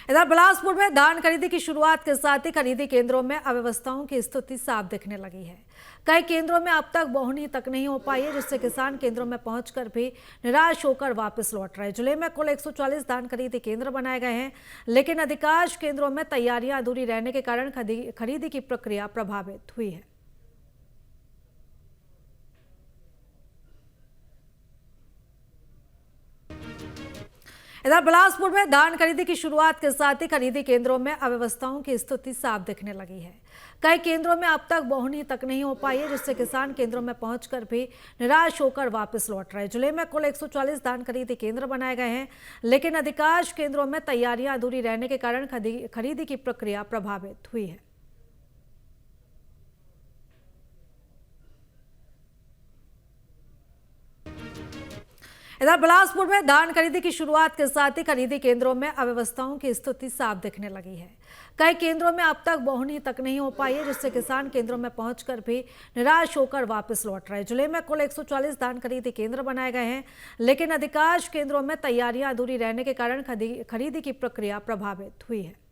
इधर बिलासपुर में धान खरीदी की शुरुआत के साथ ही खरीदी केंद्रों में अव्यवस्थाओं की स्थिति साफ दिखने लगी है। कई केंद्रों में अब तक बोहनी तक नहीं हो पाई है, जिससे किसान केंद्रों में पहुंचकर भी निराश होकर वापस लौट रहे। जिले में कुल 140 धान खरीदी केंद्र बनाए गए हैं, लेकिन अधिकांश केंद्रों में तैयारियां अधूरी रहने के कारण खरीदी की प्रक्रिया प्रभावित हुई है। इधर बिलासपुर में धान खरीदी की शुरुआत के साथ ही खरीदी केंद्रों में अव्यवस्थाओं की स्थिति साफ दिखने लगी है। कई केंद्रों में अब तक बोहनी तक नहीं हो पाई है, जिससे किसान केंद्रों में पहुंचकर भी निराश होकर वापस लौट रहे। जिले में कुल 140 धान खरीदी केंद्र बनाए गए हैं, लेकिन अधिकांश केंद्रों में तैयारियां अधूरी रहने के कारण खरीदी की प्रक्रिया प्रभावित हुई है। इधर बिलासपुर में धान खरीदी की शुरुआत के साथ ही खरीदी केंद्रों में अव्यवस्थाओं की स्थिति साफ दिखने लगी है। कई केंद्रों में अब तक बोहनी तक नहीं हो पाई है, जिससे किसान केंद्रों में पहुंचकर भी निराश होकर वापस लौट रहे। जिले में कुल 140 धान खरीदी केंद्र बनाए गए हैं, लेकिन अधिकांश केंद्रों में तैयारियां अधूरी रहने के कारण खरीदी की प्रक्रिया प्रभावित हुई है।